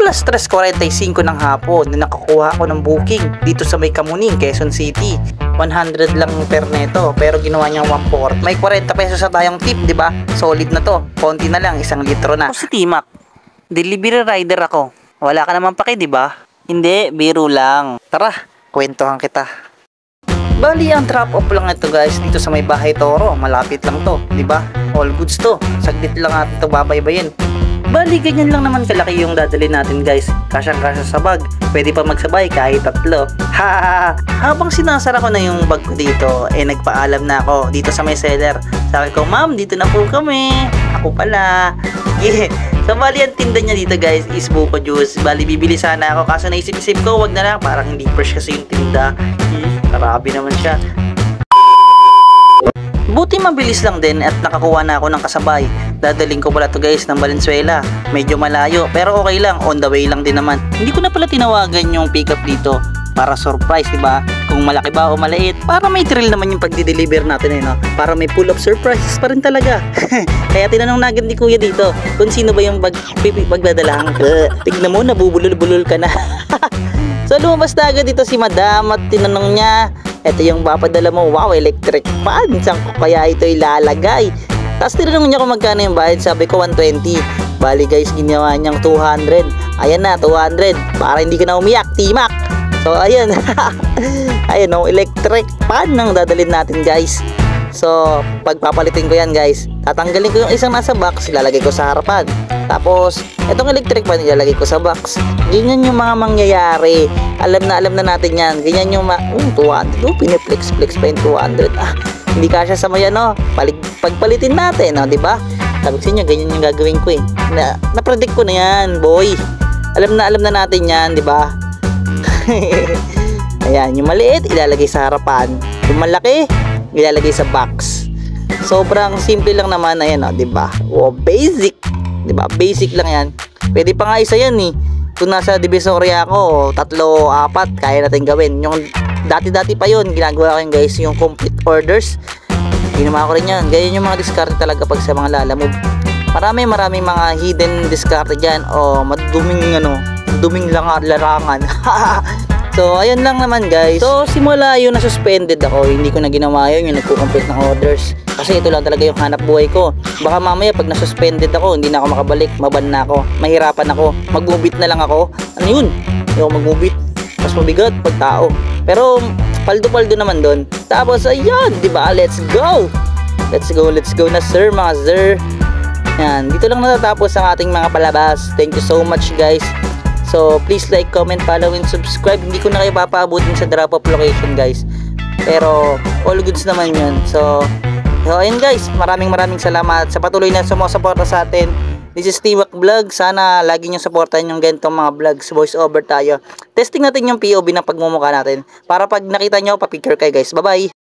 Alas 3:45 ng hapon na nakakuha ako ng booking dito sa may Kamuning, Quezon City. 100 lang per neto pero ginawa niyang 1/4. May 40 pesos sa tayong tip, di ba? Solid na to. Konti na lang, 1 litro na. Ako si Timac. Delivery rider ako. Wala ka naman paki, di ba? Hindi, biro lang. Tara, kwentuhan kita. Bali, ang drop off lang ito guys dito sa may Bahay Toro. Malapit lang to, di ba? All goods to. Saglit lang natin ito babaybayin. Bali, ganyan lang naman kalaki yung dadalhin natin guys. Kasyang-kasya sa bag. Pwede pa magsabay kahit 3. Ha! Habang sinasara ko na yung bag ko dito, nagpaalam na ako dito sa may seller. Sabi ko, ma'am, dito na po kami. Ako pala. Yeah. So, bali, ang tinda niya dito guys is buko juice. Bali, bibili sana ako. Kaso naisip-isip ko, wag na lang. Parang hindi fresh kasi yung tinda. Karabi naman siya. Buti mabilis lang din at nakakuha na ako ng kasabay. Dadaling ko pala to guys ng Valenzuela. Medyo malayo pero okay lang, on the way lang din naman. Hindi ko na pala tinawagan yung pick up dito para surprise, diba? Kung malaki ba o maliit, para may thrill naman yung pagdi-deliver natin no? Para may pull of surprises pa rin talaga. Kaya tinanong na agad ni kuya dito kung sino ba yung magdadalang. Tignan mo, nabubulol-bulol ka na. So lumabas na agad dito si madam at tinanong niya, ito yung papadala mo, wow, electric fan, saan ko kaya ito ilalagay? Tapos tinanong niya kung magkano yung bayad, sabi ko 120. Bali guys, ginawa niyang 200. Ayan na, 200. Para hindi ka na umiyak, Timac. So ayan, ayan o, electric fan ang dadalhin natin guys. So pagpapalitin ko yan guys, tatanggalin ko yung isang nasa box, ilalagay ko sa harapan. Tapos itong electric fan ilalagay ko sa box. Ganyan yung mga mangyayari. Alam na natin yan. Ganyan yung 200. Piniplex pa yung 200. Hindi kasya sa maya no. Pagpalitin natin no, di ba? Sabi ko sa inyo, ganyan yung gagawin ko eh. Na-predict ko na yan, boy. Alam na natin yan, di ba? Ayan, yung maliit ilalagay sa harapan. Yung malaki ilalagay sa box. Sobrang simple lang naman, ayan oh, 'di ba? Oh, basic. 'Di ba? Basic lang 'yan. Pwede pa nga isa 'yan eh. Kung nasa Divisoria ako, 3, 4 kaya natin gawin. Yung dati-dati pa 'yon, ginagawa ko 'yan guys, yung complete orders. Ginawa ko rin 'yan. Ganyan yung mga discard talaga pag sa mga lalamove. Maraming mga hidden discard diyan o duming larangan. So, ayun lang naman guys. So, simula yun na suspended ako. Hindi ko na ginawa yun, yung nagko-complete ng orders. Kasi ito lang talaga yung hanap buhay ko. Baka mamaya pag na-suspended ako, hindi na ako makabalik. Maban na ako. Mahirapan ako. Mag-mubit na lang ako. Ano yun? Hindi ako mag-mubit. Mas mabigat pag tao. Pero, paldo-paldo naman doon. Tapos, ayun, diba? Let's go! Let's go na sir, mga sir. Yan. Dito lang natatapos ang ating mga palabas. Thank you so much guys. So, please like, comment, follow, and subscribe. Hindi ko na kayo papaabutin sa drop-off location, guys. Pero, all goods naman yun. So ayun guys. Maraming salamat sa patuloy na sumusuporta sa atin. This is Timac Vlog. Sana lagi nyo supportan yung ganitong mga vlogs. Voice over tayo. Testing natin yung POV ng pagmumukha natin. Para pag nakita nyo, papicture kayo guys. Bye-bye!